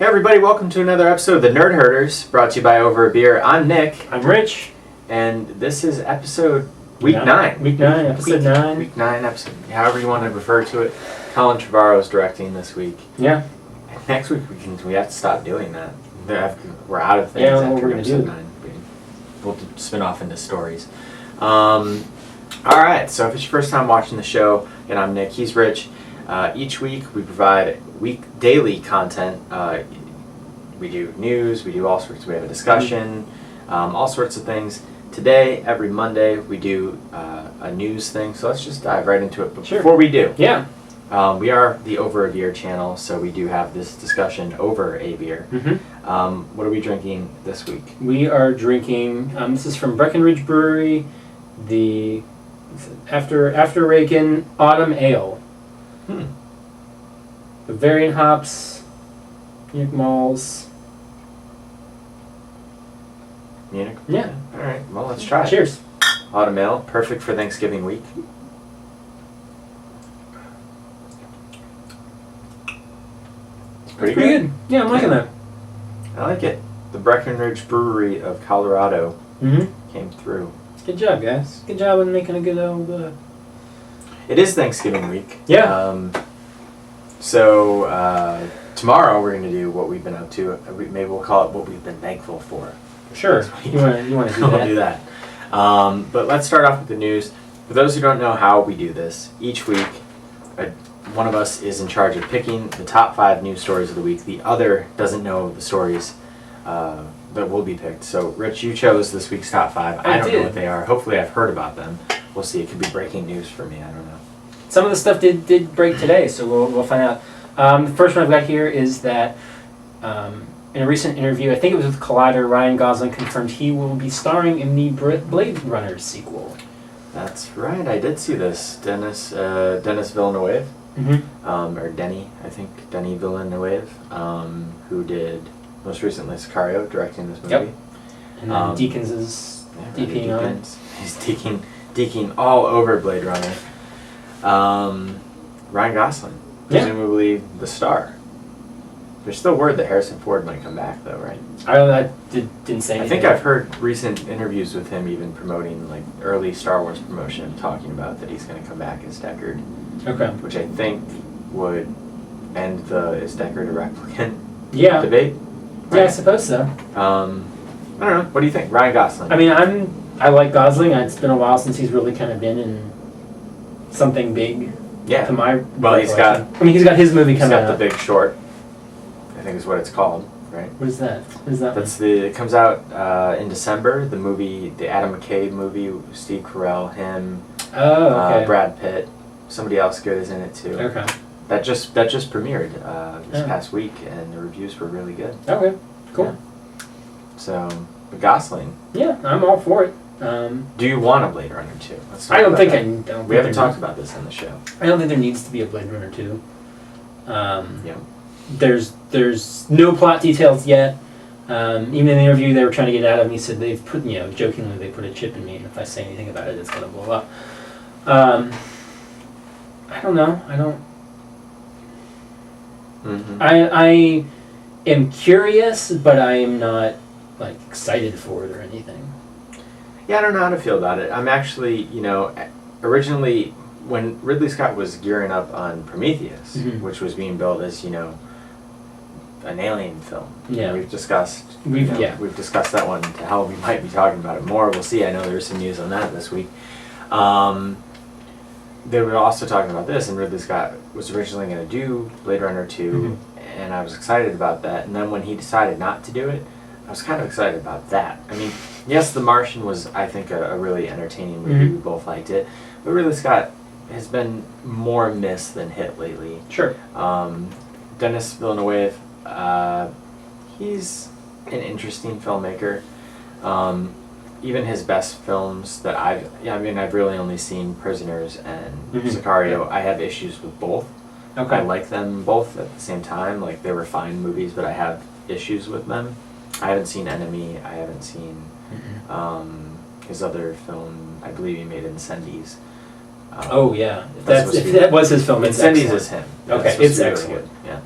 Hey everybody, welcome to another episode of The Nerd Herders, brought to you by Over a Beer. I'm Nick. I'm Rich. And this is episode Week 9. Week 9, episode 9. Week 9 episode, however you want to refer to it. Colin Trevorrow's directing this week. Yeah. And next week we have to stop doing that. We're out of things after episode 9. We'll spin off into stories. Alright, so if it's your first time watching the show, and I'm Nick, he's Rich. Each week we provide daily content. We do news, we do all sorts, we have a discussion, all sorts of things. Today, every Monday, we do a news thing, so let's just dive right into it. But before we do, we are the Over a Beer channel, so we do have this discussion over a beer. What are we drinking this week? We are drinking, this is from Breckenridge Brewery, the After Rakin Autumn Ale. Bavarian hops, Munich malls. Munich? Yeah. Alright, well let's try it. Cheers. Autumn Ale, perfect for Thanksgiving week. It's pretty good. Yeah, I'm liking that. I like it. The Breckenridge Brewery of Colorado came through. Good job, guys. Good job in making a good old... It is Thanksgiving week. Yeah. So tomorrow we're going to do what we've been up to. Maybe we'll call it what we've been thankful for. Sure. You want to do that? We'll do that. But let's start off with the news. For those who don't know how we do this, each week one of us is in charge of picking the top 5 news stories of the week. The other doesn't know the stories that will be picked. So, Rich, you chose this week's top 5. I don't know what they are. Hopefully I've heard about them. We'll see. It could be breaking news for me. I don't know. Some of the stuff did break today, so we'll find out. The first one I've got here is that in a recent interview, I think it was with Collider, Ryan Gosling confirmed he will be starring in the Blade Runner sequel. That's right. I did see this. Denis Villeneuve, or Denny, I think Denny Villeneuve, who did most recently Sicario, directing this movie. Yep. And then Deakins is DPing on it. He's deaking all over Blade Runner. Ryan Gosling, presumably the star. There's still word that Harrison Ford might come back, though, right? I didn't say anything. I think I've heard recent interviews with him even promoting, like, early Star Wars promotion, talking about that he's going to come back as Deckard. Okay. Which I think would end the is Deckard a replicant debate. Right? Yeah, I suppose so. I don't know. What do you think? Ryan Gosling. I mean, I like Gosling. It's been a while since he's really kind of been in something big. Yeah. To my he's got his movie coming out. He's got The Big Short, I think is what it's called, right? What is that? It comes out in December. The movie, the Adam McKay movie, Steve Carell, him, Brad Pitt, somebody else good is in it too. Okay. That just premiered this past week, and the reviews were really good. Okay, cool. Yeah. So, Gosling. Yeah, I'm all for it. Do you want a Blade Runner 2? I don't think we haven't talked about this on the show. I don't think there needs to be a Blade Runner 2. Yeah. There's no plot details yet. Even in the interview they were trying to get out of him, he said they've put, jokingly, they put a chip in me, and if I say anything about it, it's going to blow up. I don't know. I am curious, but I am not, excited for it or anything. Yeah, I don't know how to feel about it. I'm actually, originally when Ridley Scott was gearing up on Prometheus, which was being billed as, an alien film. Yeah. We've discussed that one to hell. We might be talking about it more. We'll see. I know there's some news on that this week. They were also talking about this, and Ridley Scott was originally going to do Blade Runner 2, and I was excited about that. And then when he decided not to do it, I was kind of excited about that. I mean, yes, The Martian was, I think, a really entertaining movie. We both liked it. But Ridley Scott has been more miss than hit lately. Sure. Denis Villeneuve, he's an interesting filmmaker. Even his best films that I've really only seen Prisoners and Sicario. I have issues with both. Okay. I like them both at the same time. Like, they were fine movies, but I have issues with them. I haven't seen Enemy. I haven't seen his other film. I believe he made Incendies. Oh yeah, if that was his film, it's Incendies excellent. is him. Okay, it's excellent. Really yeah.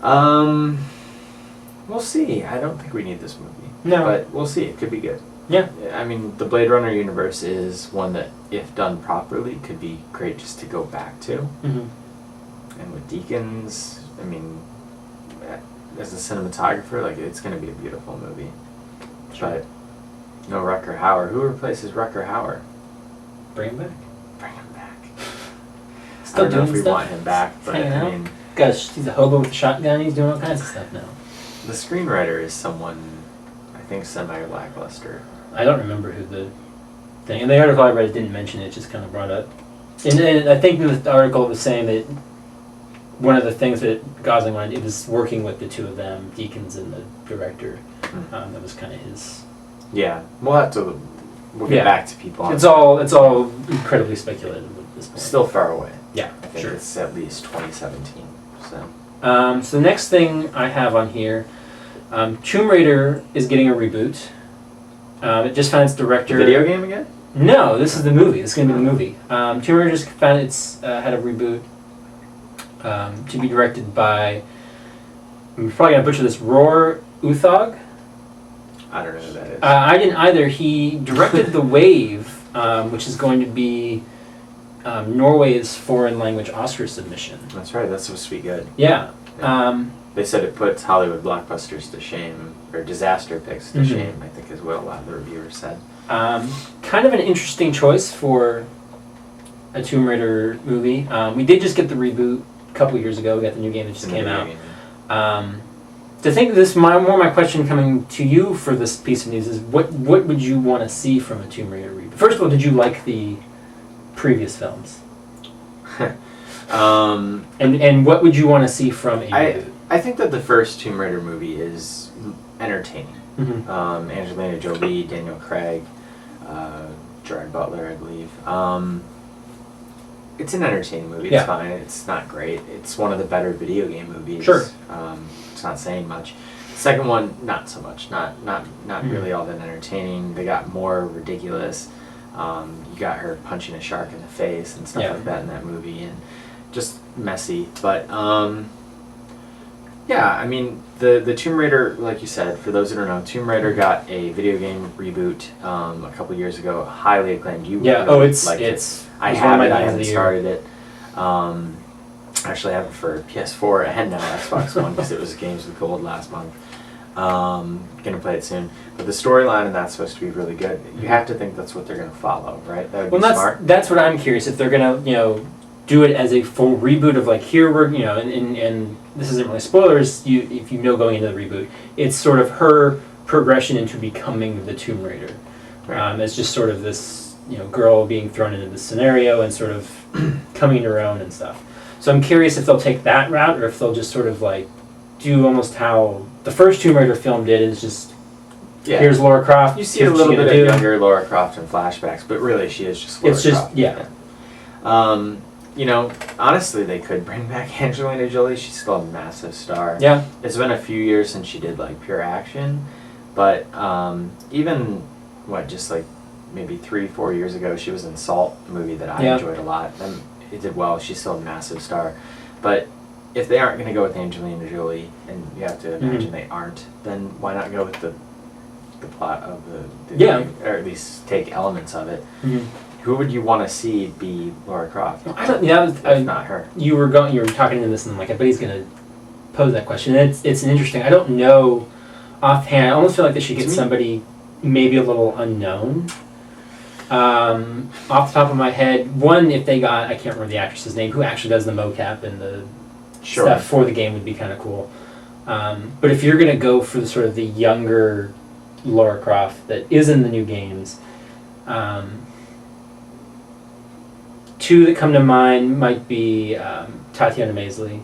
We'll see. I don't think we need this movie. No. But we'll see. It could be good. Yeah. I mean, the Blade Runner universe is one that, if done properly, could be great just to go back to. Mm-hmm. And with Deakins, I mean, as a cinematographer, like, it's going to be a beautiful movie. Sure. But no Rutger Hauer. Who replaces Rutger Hauer? Bring him back. Bring him back. Still I don't know if doing we stuff. want him back, but Hanging I out. mean, Gosh, he's a hobo with a shotgun. He's doing all kinds of stuff now. the screenwriter is someone, I think, semi-lackluster. I don't remember who the thing. And the article I read didn't mention it. Just kind of brought up. And I think the article was saying that one of the things that Gosling wanted, it was working with the two of them, Deakins and the director. That was kind of his. Yeah, we'll get back to people on It's all incredibly speculative at this point. Still far away. Yeah, I think it's at least 2017. So. So the next thing I have on here, Tomb Raider is getting a reboot. It just found its director. Video game again? No, this is the movie. This is going to be the movie. Tomb Raider just found its had a reboot to be directed by. I'm probably going to butcher this. Roar Uthog. I don't know who that is. I didn't either. He directed The Wave, which is going to be Norway's foreign language Oscar submission. That's right. That's supposed to be good. Yeah. They said it puts Hollywood blockbusters to shame, or disaster picks to shame, I think is what a lot of the reviewers said. Kind of an interesting choice for a Tomb Raider movie. We did just get the reboot a couple years ago. We got the new game that just came out. To think this, my question coming to you for this piece of news is, what would you want to see from a Tomb Raider reboot? First of all, did you like the previous films? And what would you want to see from a reboot? I think that the first Tomb Raider movie is entertaining. Mm-hmm. Angelina Jolie, Daniel Craig, Gerard Butler, I believe. It's an entertaining movie. It's fine. It's not great. It's one of the better video game movies. Sure. It's not saying much. Second one, not so much. Not really all that entertaining. They got more ridiculous. You got her punching a shark in the face and stuff like that in that movie, and just messy. But yeah, I mean, the Tomb Raider, like you said, for those that don't know, Tomb Raider got a video game reboot a couple years ago, highly acclaimed. You really liked it. I have it. I haven't started it. Actually, I have it for PS4 and now Xbox One because it was Games with Gold last month. Gonna play it soon, but the storyline and that's supposed to be really good. You have to think that's what they're gonna follow, right? That would be smart. That's what I'm curious if they're gonna do it as a full reboot of like here we're and this isn't really spoilers. If you know going into the reboot, it's sort of her progression into becoming the Tomb Raider. Right. It's just sort of this girl being thrown into this scenario and sort of coming to her own and stuff. So I'm curious if they'll take that route or if they'll just sort of like do almost how the first Tomb Raider film did. Is just here's Lara Croft. You see a little bit of younger Lara Croft in flashbacks, but really she is just Lara Croft. Honestly, they could bring back Angelina Jolie. She's still a massive star. Yeah. It's been a few years since she did like pure action, but even just like maybe 3-4 years ago, she was in Salt, a movie that I enjoyed a lot, and it did well. She's still a massive star, but if they aren't going to go with Angelina Jolie, and you have to imagine they aren't, then why not go with the plot of the movie, or at least take elements of it. Who would you want to see be Lara Croft? I don't. Yeah, not her. You were talking to this, and I'm like, I bet he's gonna pose that question. It's an interesting. I don't know offhand. I almost feel like they should get somebody maybe a little unknown. Off the top of my head, one if they got I can't remember the actress's name who actually does the mocap and the stuff for the game would be kind of cool. But if you're gonna go for the sort of the younger Lara Croft that is in the new games. Two that come to mind might be Tatiana Maslany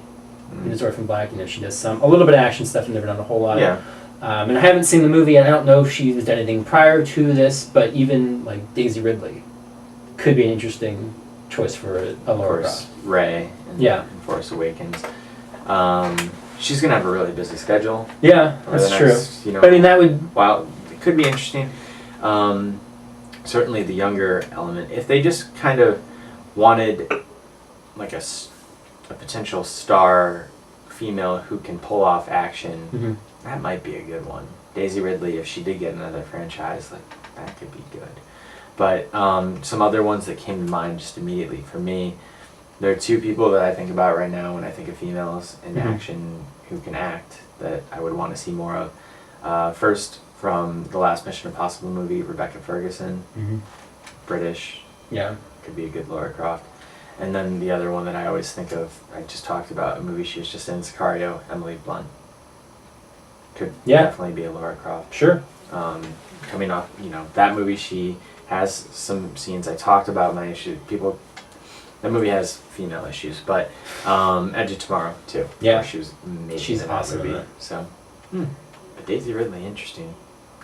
in *The Orphan Black*. She does a little bit of action stuff, never done a whole lot. Yeah. And I haven't seen the movie, and I don't know if she's done anything prior to this, but even like Daisy Ridley could be an interesting choice for a Lara Croft. Rey in Force Awakens. She's gonna have a really busy schedule. Yeah, that's true. But I mean, that would. Wow, it could be interesting. Certainly, the younger element, if they just kind of wanted like a potential star female who can pull off action, Mm-hmm. that might be a good one. Daisy Ridley, if she did get another franchise, like that could be good. But some other ones that came to mind just immediately for me, there are two people that I think about right now when I think of females in Mhm. action who can act that I would want to see more of. First, from the last Mission Impossible movie, Rebecca Ferguson, Mm-hmm. British, Yeah. could be a good Lara Croft. And then the other one that I always think of, I just talked about a movie she was just in, Sicario, Emily Blunt. Could definitely be a Lara Croft. Sure. Coming off, that movie, she has some scenes. I talked about my issue. That movie has female issues, but Edge of Tomorrow too. Yeah. Where she was amazing She's in awesome that movie. in that. So, but Daisy Ridley, interesting.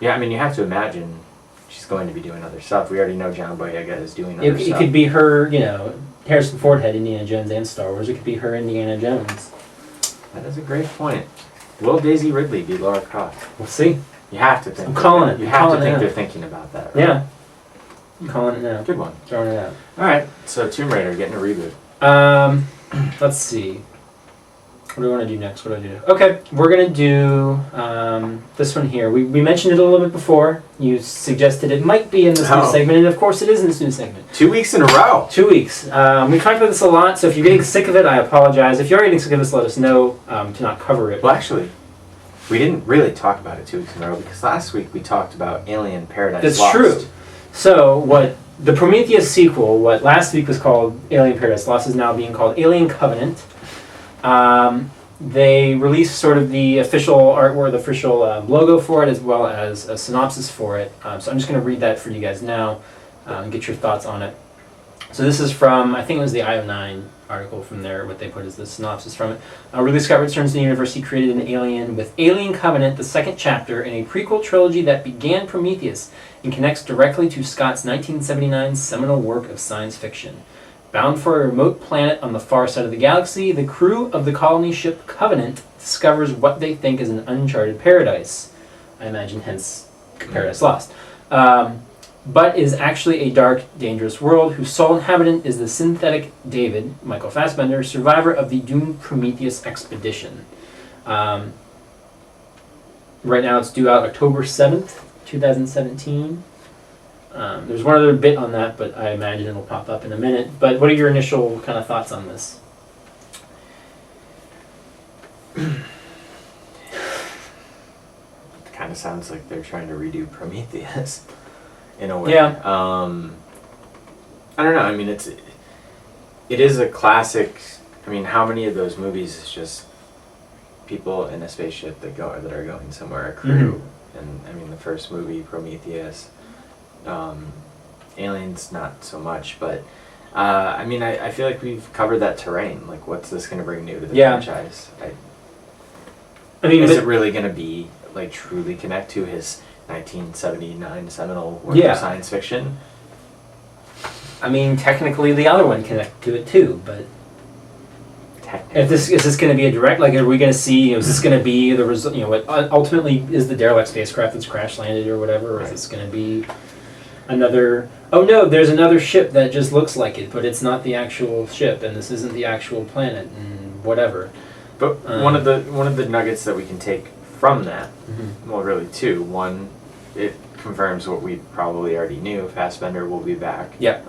Yeah, I mean, you have to imagine she's going to be doing other stuff. We already know John Boyega is doing other It stuff. could be her, Harrison Ford had Indiana Jones and Star Wars. It could be her Indiana Jones. That is a great point. Will Daisy Ridley be Lara Croft? We'll see. You have to think. I'm calling it. You I'm have to calling it think now. they're thinking about that. Right? Yeah. I'm calling it now. Good one. Throwing it out. All right. So Tomb Raider getting a reboot. Let's see. What do I want to do next? What do I do? Okay, we're going to do this one here. We mentioned it a little bit before. You suggested it might be in this new segment, and of course it is in this new segment. 2 weeks in a row. 2 weeks. We talked about this a lot, so if you're getting sick of it, I apologize. If you are getting sick of this, let us know to not cover it. Well, actually, we didn't really talk about it 2 weeks in a row because last week we talked about Alien Paradise That's Lost. true. So what the Prometheus sequel, what last week was called Alien Paradise Lost, is now being called Alien Covenant. They released sort of the official artwork, the official logo for it, as well as a synopsis for it. So I'm just going to read that for you guys now and get your thoughts on it. So this is from, I think it was the IO9 article from there, what they put as the synopsis from it. Ridley Scott returns to the universe he created in Alien with Alien Covenant, the second chapter in a prequel trilogy that began Prometheus and connects directly to Scott's 1979 seminal work of science fiction. Bound for a remote planet on the far side of the galaxy, the crew of the colony ship Covenant discovers what they think is an uncharted paradise. I imagine hence Paradise Lost. But is actually a dark, dangerous world whose sole inhabitant is the synthetic David, Michael Fassbender, survivor of the doomed Prometheus expedition. Right now it's due out October 7th, 2017. There's one other bit on that, but I imagine it'll pop up in a minute. But what are your initial kind of thoughts on this? It kind of sounds like they're trying to redo Prometheus in a way. Yeah. I don't know. I mean, it is a classic. I mean, how many of those movies is just people in a spaceship that are going somewhere, a crew? Mm-hmm. And I mean, the first movie, Prometheus. Aliens, not so much, but I mean, I feel like we've covered that terrain. Like, what's this going to bring new to the franchise? I mean, is it really going to be like truly connect to his 1979 seminal work of science fiction? I mean, technically, the other one connected to it too, but if is this going to be a direct? Like, are we going to see? Is this going to be the result? What ultimately is the derelict spacecraft that's crash landed or whatever? Or is this going to be another? Oh no, there's another ship that just looks like it, but it's not the actual ship, and this isn't the actual planet, and whatever. But one of the nuggets that we can take from that, Mm-hmm. well, really two. One, it confirms what we probably already knew. Fassbender will be back. Yeah.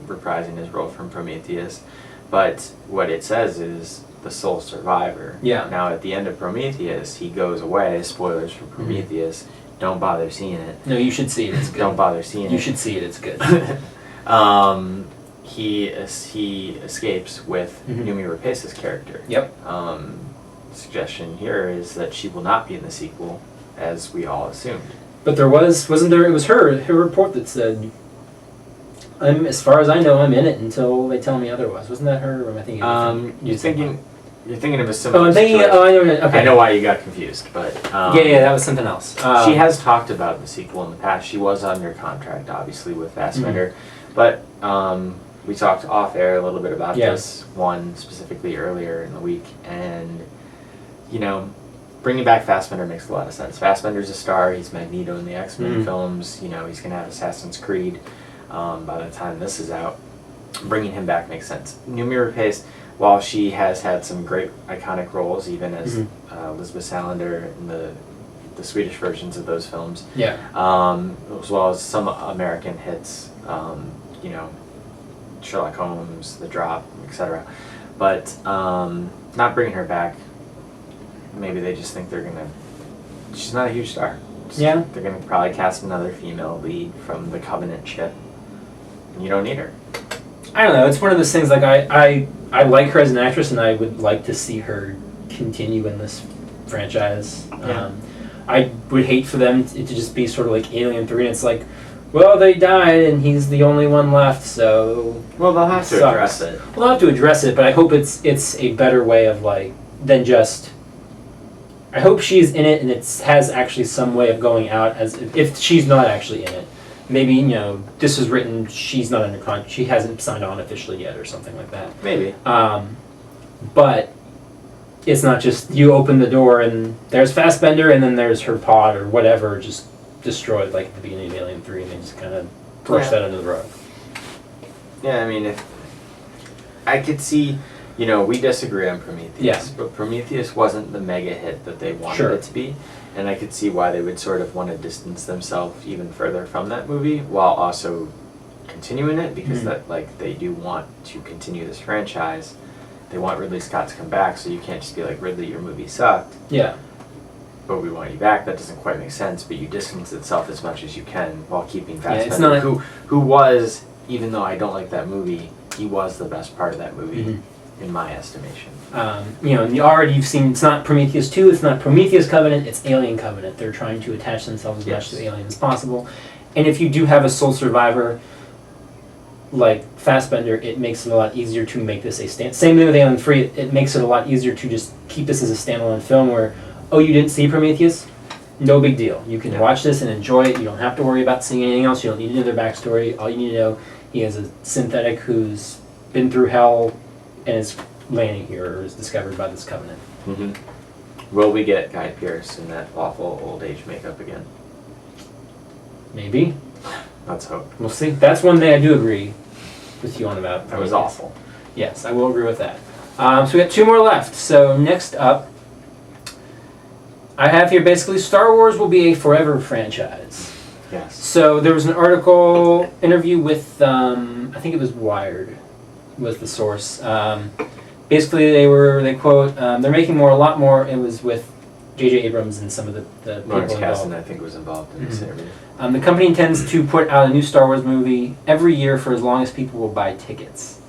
Reprising his role from Prometheus. But what it says is the sole survivor. Yeah. Now, at the end of Prometheus, he goes away. Spoilers for Prometheus. Mm-hmm. Don't bother seeing it. No, you should see it. It's good. Don't bother seeing it. You should see it. It's good. He escapes with Noomi Rapace's character. Yep. Suggestion here is that she will not be in the sequel, as we all assumed. But there wasn't there? It was her report that said, as far as I know, I'm in it until they tell me otherwise. Wasn't that her? Or am I thinking? You're thinking of a similar. Oh, I'm thinking. situation. Oh, I know. Okay. I know why you got confused, but yeah, that was something else. She has talked about the sequel in the past. She was under contract, obviously, with Fassbender, but we talked off air a little bit about this one specifically earlier in the week, and bringing back Fassbender makes a lot of sense. Fassbender's a star. He's Magneto in the X-Men films. He's going to have Assassin's Creed by the time this is out. Bringing him back makes sense. Noomi Rapace, while she has had some great iconic roles, even as Elizabeth Salander in the Swedish versions of those films, as well as some American hits, you know, Sherlock Holmes, The Drop, etc. But not bringing her back. Maybe they just think they're gonna. She's not a huge star. Yeah. They're gonna probably cast another female lead from the Covenant ship. You don't need her. I don't know. It's one of those things. Like I like her as an actress, and I would like to see her continue in this franchise. Yeah. I would hate for them to just be sort of like Alien 3, and it's like, well, they died, and he's the only one left, so. Well, they'll have to address it. Well, they'll have to address it, but I hope it's a better way of like than just. I hope she's in it, and it has actually some way of going out as if she's not actually in it. Maybe, you know, this was written, she's not under contract, she hasn't signed on officially yet or something like that. Maybe. But it's not just you open the door and there's Fassbender and then there's her pod or whatever just destroyed like at the beginning of Alien 3 and they just kind of brush that under the rug. Yeah, I mean, if I could see, you know, we disagree on Prometheus, but Prometheus wasn't the mega hit that they wanted it to be. And I could see why they would sort of want to distance themselves even further from that movie while also continuing it because that like they do want to continue this franchise. They want Ridley Scott to come back, so you can't just be like, Ridley, your movie sucked. Yeah. But we want you back. That doesn't quite make sense, but you distance itself as much as you can while keeping Fassbender, who was, even though I don't like that movie, he was the best part of that movie in my estimation. You know, you've seen, it's not Prometheus 2, it's not Prometheus Covenant, it's Alien Covenant. They're trying to attach themselves as much to Alien as possible. And if you do have a sole survivor like Fassbender, it makes it a lot easier to make this a same thing with Alien 3, it makes it a lot easier to just keep this as a standalone film where, oh, you didn't see Prometheus? No big deal. You can watch this and enjoy it. You don't have to worry about seeing anything else. You don't need to know their backstory. All you need to know, he has a synthetic who's been through hell and is landing here or is discovered by this covenant. Will we get Guy Pearce in that awful old age makeup again? Maybe. Let's hope. We'll see. That's one thing I do agree with you on about. That was awful. Yes, I will agree with that. So we got 2 more left. So next up, I have here basically Star Wars will be a forever franchise. Yes. So there was an article interview with, I think it was Wired, was the source. Basically, they quote, they're making a lot more. It was with J.J. Abrams and some of the people Lawrence involved. Kasdan, I think, was involved in this interview. The company intends to put out a new Star Wars movie every year for as long as people will buy tickets.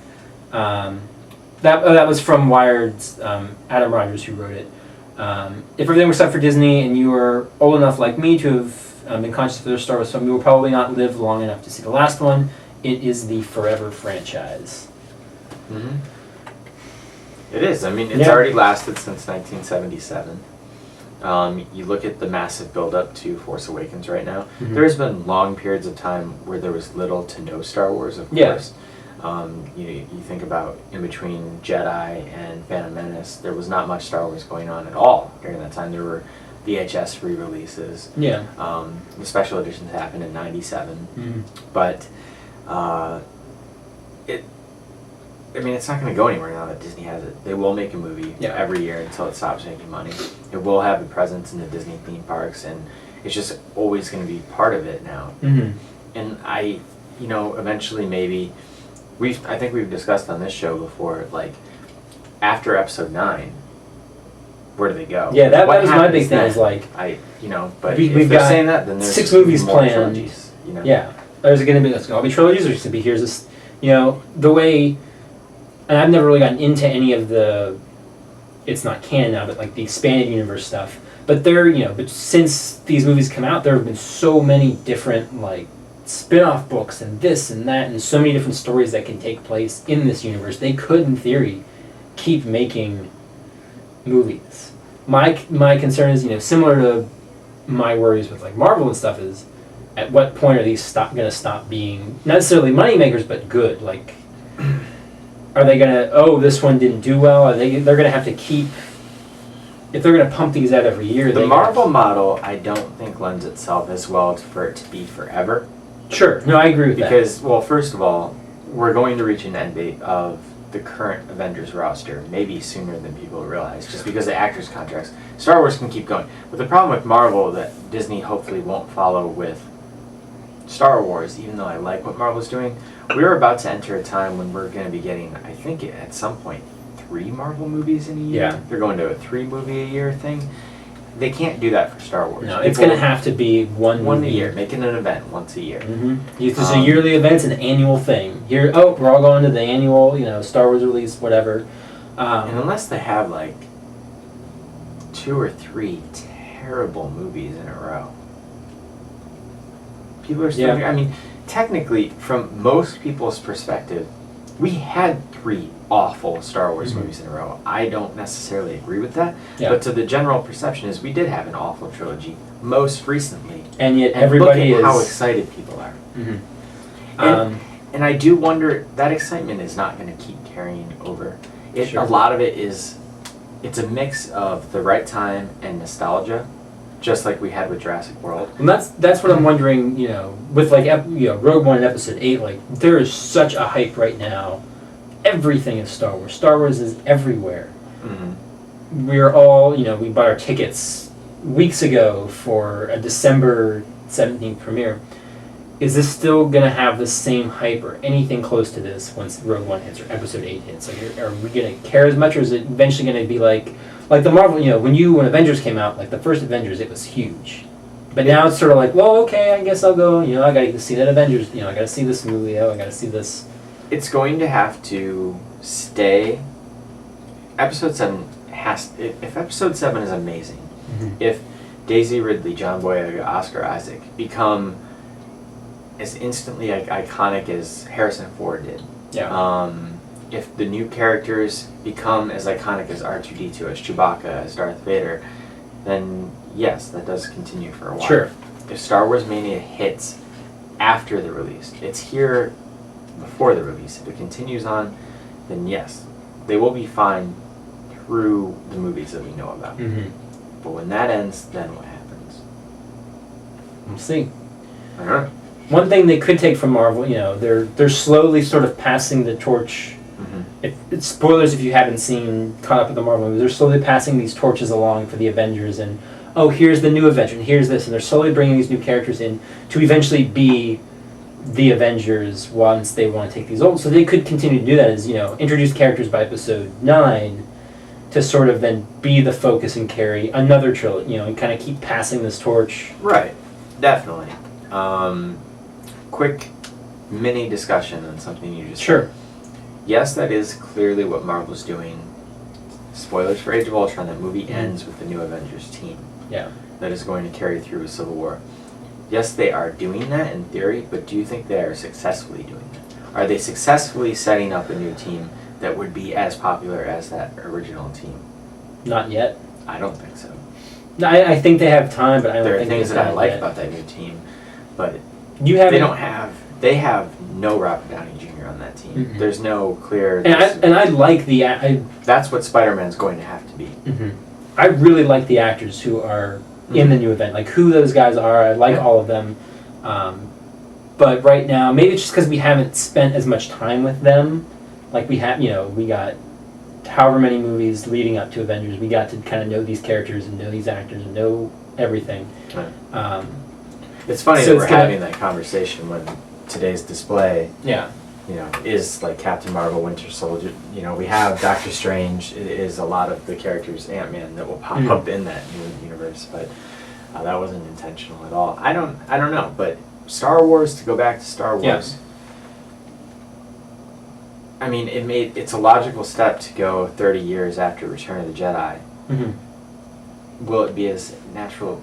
That was from Wired's Adam Rogers, who wrote it. If everything were set for Disney and you were old enough like me to have been conscious of their Star Wars film, you will probably not live long enough to see the last one. It is the forever franchise. It is. I mean, it's already lasted since 1977. You look at the massive build-up to Force Awakens right now. There's been long periods of time where there was little to no Star Wars, of course. You think about in between Jedi and Phantom Menace, there was not much Star Wars going on at all during that time. There were VHS re-releases. The special editions happened in '97, but it's not going to go anywhere now that Disney has it. They will make a movie every year until it stops making money. It will have a presence in the Disney theme parks, and it's just always going to be part of it now. And eventually maybe, I think we've discussed on this show before, like, after episode 9, where do they go? Yeah, that was my big thing. Is like, but if they're saying that, then there's 6 movies more planned. trilogies, Yeah, there's going to be all be trilogies, or just going to be here's this, the way. And I've never really gotten into any of the, it's not canon now, but like the expanded universe stuff. But but since these movies come out, there have been so many different like spin-off books and this and that, and so many different stories that can take place in this universe. They could, in theory, keep making movies. My concern is, similar to my worries with like Marvel and stuff, is at what point are these going to stop being not necessarily moneymakers, but good? Like, are they gonna? Oh, this one didn't do well. They're gonna have to keep. If they're gonna pump these out every year, the Marvel model, I don't think lends itself as well for it to be forever. Sure. No, I agree with that. Because, well, first of all, we're going to reach an end date of the current Avengers roster, maybe sooner than people realize, just because of actors' contracts. Star Wars can keep going. But the problem with Marvel that Disney hopefully won't follow with Star Wars, even though I like what Marvel's doing, we're about to enter a time when we're going to be getting, I think at some point, 3 Marvel movies in a year. Yeah. They're going to a 3-movie-a-year thing. They can't do that for Star Wars. No, it's going to have to be one a year, making an event once a year. Mm-hmm. It's a yearly event, it's an annual thing. We're all going to the annual, Star Wars release, whatever. And unless they have like 2 or 3 terrible movies in a row, people are still. I mean, technically, from most people's perspective, we had 3 awful Star Wars movies in a row. I don't necessarily agree with that, but to the general perception is we did have an awful trilogy most recently, and yet everybody look at is how excited people are. Mm-hmm. And I do wonder that excitement is not going to keep carrying over. A lot of it is, it's a mix of the right time and nostalgia, just like we had with Jurassic World. And that's what I'm wondering. With Rogue One and Episode 8, there is such a hype right now. Everything is Star Wars. Star Wars is everywhere. Mm-hmm. We're all, we bought our tickets weeks ago for a December 17th premiere. Is this still going to have the same hype or anything close to this once Rogue One hits or Episode 8 hits? Are we going to care as much, or is it eventually going to be like the Marvel, when Avengers came out, the first Avengers, it was huge. But now it's sort of like, well, okay, I guess I'll go, I got to see that Avengers, I got to see this movie, I got to see this. It's going to have to stay. Episode 7 if Episode 7 is amazing, if Daisy Ridley, John Boyega, Oscar Isaac become as instantly iconic as Harrison Ford did. Yeah. If the new characters become as iconic as R2-D2, as Chewbacca, as Darth Vader, then yes, that does continue for a while. Sure. If Star Wars Mania hits after the release, it's here before the release. If it continues on, then yes, they will be fine through the movies that we know about. Mm-hmm. But when that ends, then what happens? We'll see. Uh-huh. One thing they could take from Marvel, they're slowly sort of passing the torch. Mm-hmm. It's spoilers if you haven't caught up with the Marvel movies. They're slowly passing these torches along for the Avengers, and here's the new Avenger, and here's this, and they're slowly bringing these new characters in to eventually be the Avengers once they want to take these old. So they could continue to do that as introduce characters by Episode 9 to sort of then be the focus and carry another trilogy, and kind of keep passing this torch. Right, definitely. Quick mini discussion on something you just said. Yes, that is clearly what Marvel's doing. Spoilers for Age of Ultron, that movie ends with the new Avengers team. Yeah. That is going to carry through Civil War. Yes, they are doing that in theory, but do you think they are successfully doing that? Are they successfully setting up a new team that would be as popular as that original team? Not yet. I don't think so. I think they have time, but I don't think there are things that I like yet. about that new team, but they have no Robert Downey Jr. on that team. Mm-hmm. There's no clear. And I like that's what Spider-Man's going to have to be. Mm-hmm. I really like the actors who are in the new event, who those guys are. I like all of them, but right now maybe it's just because we haven't spent as much time with them. We have, we got however many movies leading up to Avengers. We got to kind of know these characters and know these actors and know everything. Right. It's funny that we're having that conversation when today's display, is like Captain Marvel, Winter Soldier. We have Doctor Strange. It is a lot of the characters, Ant-Man, that will pop up in that new universe, but that wasn't intentional at all. I don't know, but Star Wars, to go back to Star Wars, I mean, it's a logical step to go 30 years after Return of the Jedi. Mm-hmm. Will it be as natural,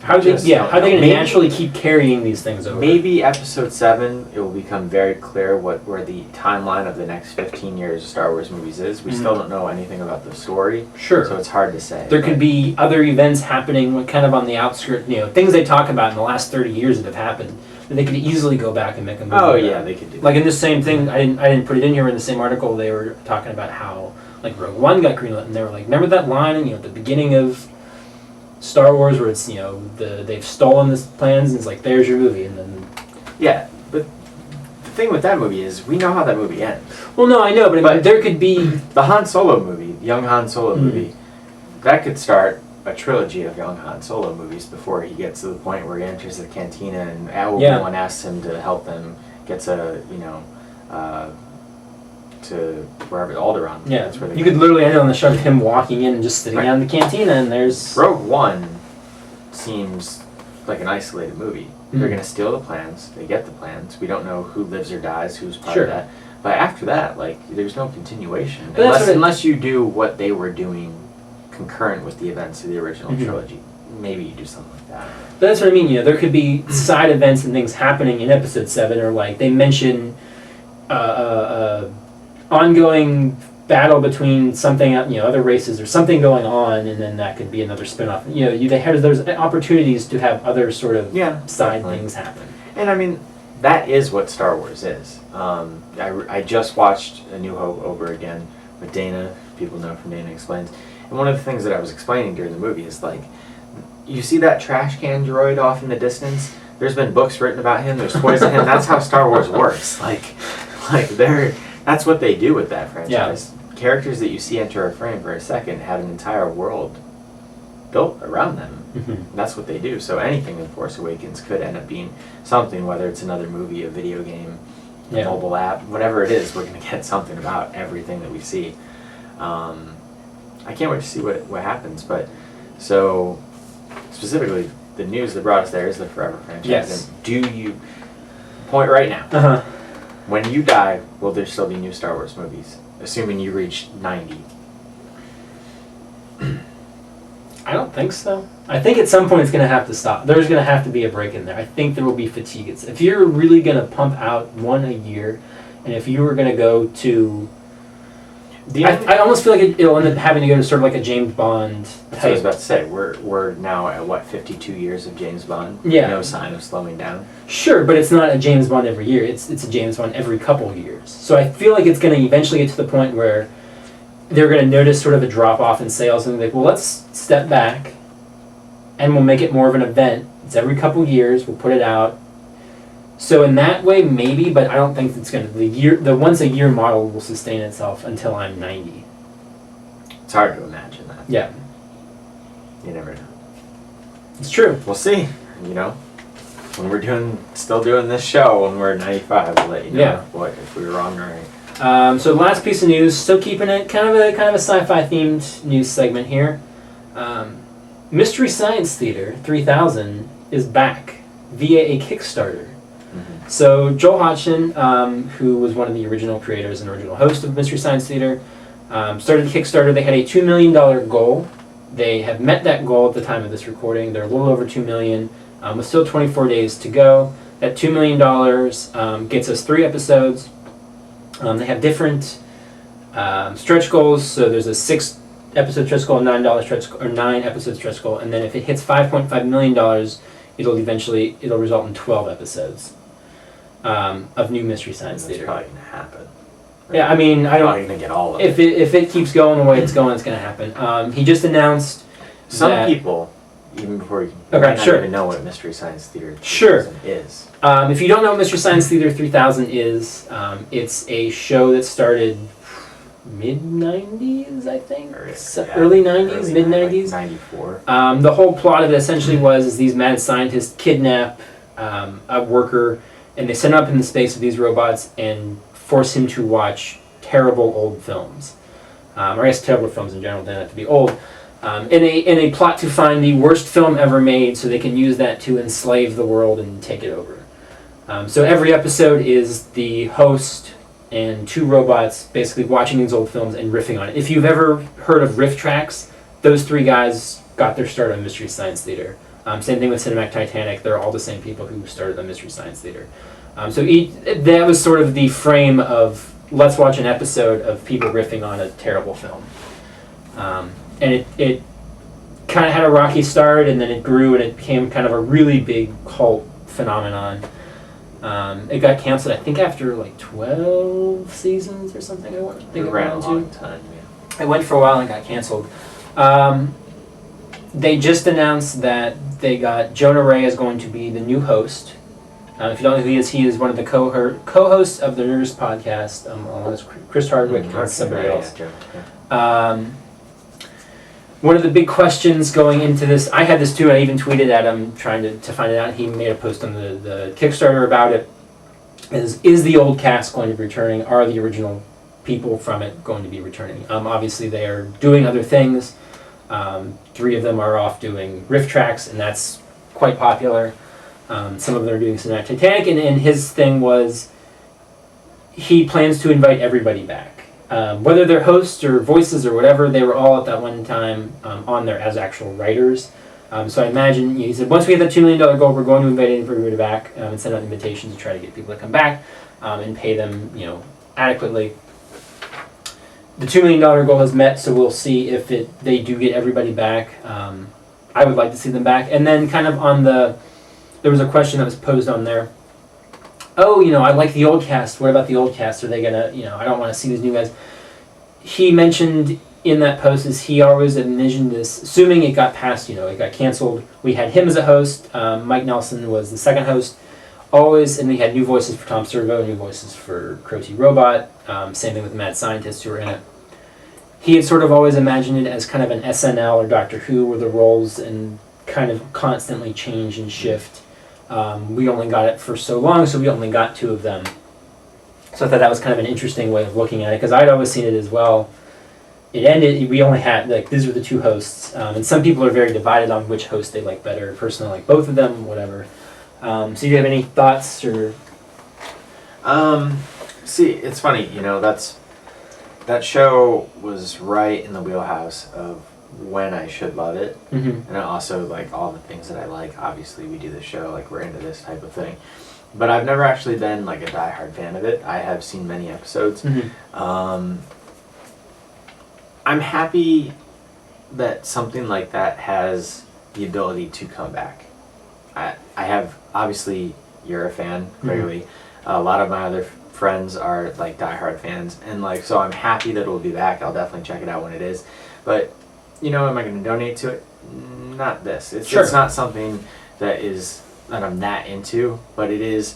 how are they going to naturally keep carrying these things over? Maybe Episode 7, it will become very clear where the timeline of the next 15 years of Star Wars movies is. We still don't know anything about the story. Sure. So it's hard to say. There could be other events happening kind of on the outskirts, things they talk about in the last 30 years that have happened. That they could easily go back and make a movie. Oh, yeah, they could do that. In the same thing, I didn't put it in here, in the same article, they were talking about how, Rogue One got greenlit, and they were like, remember that line at the beginning of Star Wars where it's, they've stolen this plans, and it's like, there's your movie, and then... Yeah, but the thing with that movie is we know how that movie ends. Well, no, I know, but I mean, there could be the Han Solo movie, young Han Solo movie. That could start a trilogy of young Han Solo movies before he gets to the point where he enters the cantina and Obi-Wan asks him to help them get to to wherever Alderaan. Yeah, that's where you could literally end on the shot of him walking in and just sitting down in the cantina, and there's Rogue One seems like an isolated movie. They're going to steal the plans. They get the plans. We don't know who lives or dies, who's part of that. But after that, like, there's no continuation unless you do what they were doing concurrent with the events of the original trilogy. Maybe you do something like that. But that's what I mean. You know, there could be side events and things happening in Episode 7, or like they mention ongoing battle between something, other races or something going on, and then that could be another spin-off. You know, there's opportunities to have other sort of side things happen. And I mean, that is what Star Wars is. I just watched A New Hope over again with Dana. People know from Dana Explains. And one of the things that I was explaining during the movie is, like, you see that trash can droid off in the distance? There's been books written about him. There's toys of him. That's how Star Wars works. That's what they do with that franchise. Yeah. Characters that you see enter a frame for a second have an entire world built around them. That's what they do. So anything in Force Awakens could end up being something, whether it's another movie, a video game, a mobile app, whatever it is, we're going to get something about everything that we see. I can't wait to see what happens. But so specifically, the news that brought us there is the Forever franchise. Yes. And do you point right now? When you die, will there still be new Star Wars movies? Assuming you reach 90. I don't think so. I think at some point it's going to have to stop. There's going to have to be a break in there. I think there will be fatigue. If you're really going to pump out one a year, and if you were going to go to... I almost feel like it'll end up having to go to sort of like a James Bond type. That's what I was about to say. We're now at, 52 years of James Bond? Yeah. No sign of slowing down? Sure, but it's not a James Bond every year. It's a James Bond every couple of years. So I feel like it's going to eventually get to the point where they're going to notice sort of a drop-off in sales and be like, well, let's step back and we'll make it more of an event. It's every couple of years. We'll put it out. So in that way, maybe, but I don't think it's going to. The once-a-year model will sustain itself until I'm 90. It's hard to imagine that. Yeah. You never know. It's true. We'll see. When we're still doing this show, when we're 95, we'll let you know what if we were wrong or right. So the last piece of news, still keeping it kind of a sci-fi themed news segment here. Mystery Science Theater 3000 is back via a Kickstarter. So Joel Hodgson, who was one of the original creators and original host of Mystery Science Theater, started the Kickstarter. They had a $2 million goal. They have met that goal at the time of this recording. They're a little over $2 million, with still 24 days to go. That $2 million gets us 3 episodes. They have different stretch goals. So there's a 6-episode stretch goal, $9 stretch or 9-episode stretch goal, and then if it hits $5.5 million, it'll result in 12 episodes of new Mystery Science Theater. That's probably gonna happen. Right? Yeah, I mean, I don't. Probably gonna get all of it. If it keeps going the way it's going, it's gonna happen. He just announced. Some people, even before you might not even know what Mystery Science Theater 3000 is. If you don't know what Mystery Science Theater 3000 is, it's a show that started mid-90s, I think? Early 90s, mid-90s? 94. The whole plot of it essentially was these mad scientists kidnap a worker, and they send him up in the space with these robots and force him to watch terrible old films. Or I guess terrible films in general, they don't have to be old. In a plot to find the worst film ever made so they can use that to enslave the world and take it over. So every episode is the host and 2 robots basically watching these old films and riffing on it. If you've ever heard of riff tracks, those 3 guys got their start on Mystery Science Theater. Same thing with Cinematic Titanic. They're all the same people who started the Mystery Science Theater. That was sort of the frame of let's watch an episode of people riffing on a terrible film. And it kind of had a rocky start, and then it grew, and it became kind of a really big cult phenomenon. It got canceled, I think, after like 12 seasons or something. I think it ran a long time. Yeah. It went for a while and got canceled. They just announced that they got Jonah Ray is going to be the new host. If you don't know who he is one of the co-hosts of the Nerdist podcast, along with Chris Hardwick and somebody else. One of the big questions going into this, I had this too, I even tweeted at him trying to find it out. He made a post on the Kickstarter about it. Is the old cast going to be returning? Are the original people from it going to be returning? Obviously they are doing other things. 3 of them are off doing riff tracks, and that's quite popular. Some of them are doing Cinematic Titanic, and his thing was he plans to invite everybody back. Whether they're hosts or voices or whatever, they were all at that one time on there as actual writers. So I imagine, he said, once we hit that $2 million goal, we're going to invite everybody back and send out invitations to try to get people to come back and pay them, adequately. The $2 million goal has met, so we'll see if they do get everybody back. I would like to see them back. And then kind of there was a question that was posed on there. Oh, I like the old cast. What about the old cast? Are they going to, I don't want to see these new guys. He mentioned in that post is he always envisioned this, assuming it got passed, it got canceled. We had him as a host. Mike Nelson was the second host. Always, and we had new voices for Tom Servo, new voices for Crow T. Robot. Same thing with Mad Scientists who were in it. He had sort of always imagined it as kind of an SNL or Doctor Who, where the roles and kind of constantly change and shift. We only got it for so long, so we only got 2 of them. So I thought that was kind of an interesting way of looking at it, because I'd always seen it as well. It ended, we only had, these were the 2 hosts, and some people are very divided on which host they like better. Personally, I like both of them, whatever. So do you have any thoughts, or? See, it's funny, that show was right in the wheelhouse of when I should love it. Mm-hmm. And I also like all the things that I like. Obviously we do this show, we're into this type of thing, but I've never actually been a diehard fan of it. I have seen many episodes. Mm-hmm. I'm happy that something like that has the ability to come back. I have, obviously you're a fan, clearly. Mm-hmm. A lot of my other friends are diehard fans, and so I'm happy that it will be back. I'll definitely check it out when it is. But am I going to donate to it? Not this. It's not something that I'm that into, but it is.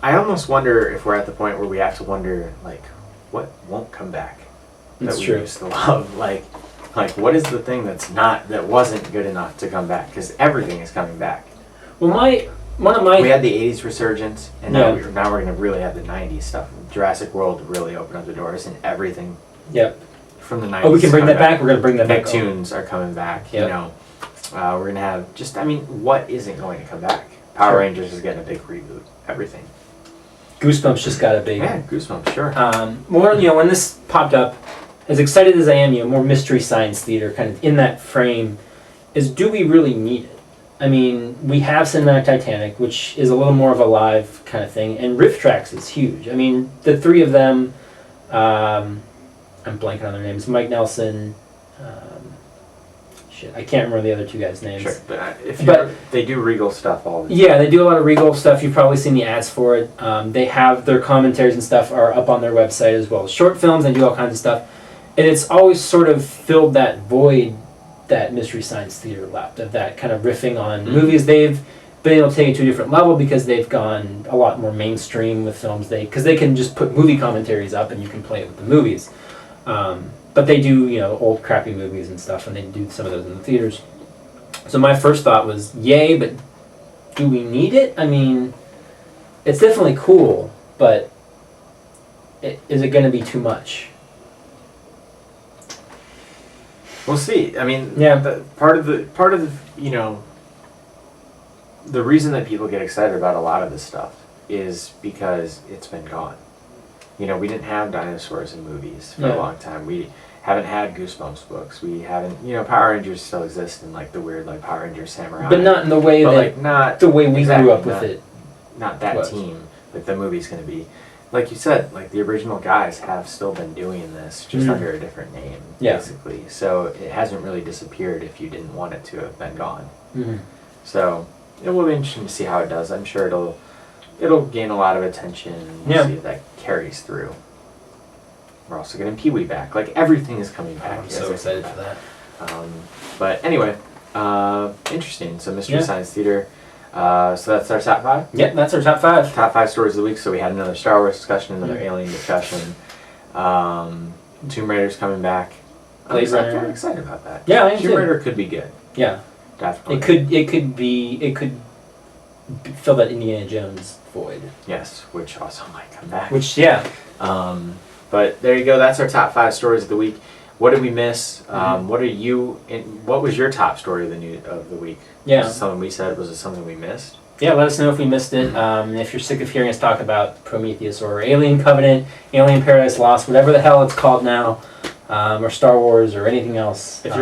I almost wonder if we're at the point where we have to wonder what won't come back that we used to love. What is the thing that wasn't good enough to come back? Because everything is coming back. Well, we had the 80s resurgence, and now we're going to really have the 90s stuff. Jurassic World really opened up the doors, and everything. Yep. From the 90s. Oh, we can bring that back? We're going to bring that back. Nicktoons are coming back, Yep. We're going to have what isn't going to come back? Power Rangers is getting a big reboot. Everything. Goosebumps just got a big... Yeah, Goosebumps, sure. When this popped up, as excited as I am, more Mystery Science Theater kind of in that frame, is do we really need it? I mean, we have Cinematic Titanic, which is a little more of a live kind of thing, and Riff Tracks is huge. I mean, the 3 of them... I'm blanking on their names. Mike Nelson. I can't remember the other 2 guys' names. Sure, but they do Regal stuff all the time. Yeah, they do a lot of Regal stuff. You've probably seen the ads for it. They have their commentaries and stuff are up on their website as well as short films. They do all kinds of stuff, and it's always sort of filled that void that Mystery Science Theater left, of that kind of riffing on movies. They've been able to take it to a different level because they've gone a lot more mainstream with films. Because they can just put movie commentaries up and you can play it with the movies. But they do, old crappy movies and stuff, and they do some of those in the theaters. So my first thought was, yay, but do we need it? I mean, it's definitely cool, but is it going to be too much? We'll see. I mean, part of the the reason that people get excited about a lot of this stuff is because it's been gone. We didn't have dinosaurs in movies for a long time. We haven't had Goosebumps books. We haven't, Power Rangers still exist in the weird Power Rangers Samurai. But not in the way not the way we grew up with it. Not that team. The movie's going to be, like you said, the original guys have still been doing this just under a different name, basically. So it hasn't really disappeared if you didn't want it to have been gone. Mm-hmm. So it will be interesting to see how it does. I'm sure it'll gain a lot of attention, and we'll see if that carries through. We're also getting Pee-wee back. Everything is coming back. I'm so excited for that. But anyway, interesting. So Mystery Science Theater. So that's our top 5. Yep, that's our top 5. Top 5 stories of the week. So we had another Star Wars discussion, another Alien discussion. Tomb Raider's coming back. I'm Blade Runner. kind of excited about that. Yeah, I am Tomb too. Raider could be good. Yeah. Definitely. It could fill that Indiana Jones void. Yes, which also might come back. Which, yeah. But there you go. That's our top 5 stories of the week. What did we miss? What was your top story of the week? Yeah. Was it something we said? Was it something we missed? Yeah, let us know if we missed it. If you're sick of hearing us talk about Prometheus or Alien Covenant, Alien Paradise Lost, whatever the hell it's called now, or Star Wars or anything else. If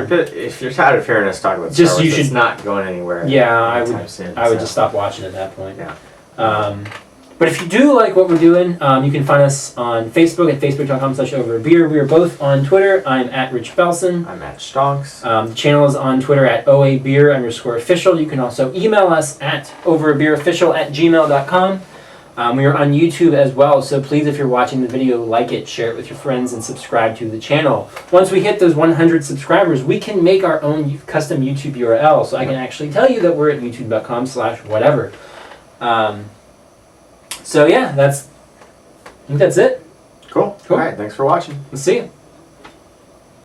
you're tired of hearing us talk about Star Wars, it's not going anywhere. Yeah, I would just stop watching at that point. Yeah. But if you do like what we're doing, you can find us on Facebook at facebook.com/overabeer. We are both on Twitter. I'm at Rich Belson. I'm at Stonks. The channel is on Twitter at oabeer_official. You can also email us at overabeerofficial@gmail.com. We are on YouTube as well, so please, if you're watching the video, like it, share it with your friends, and subscribe to the channel. Once we hit those 100 subscribers, we can make our own custom YouTube URL, so I can actually tell you that we're at youtube.com/whatever. So yeah, I think that's it. Cool. All right. Thanks for watching. Let's see you.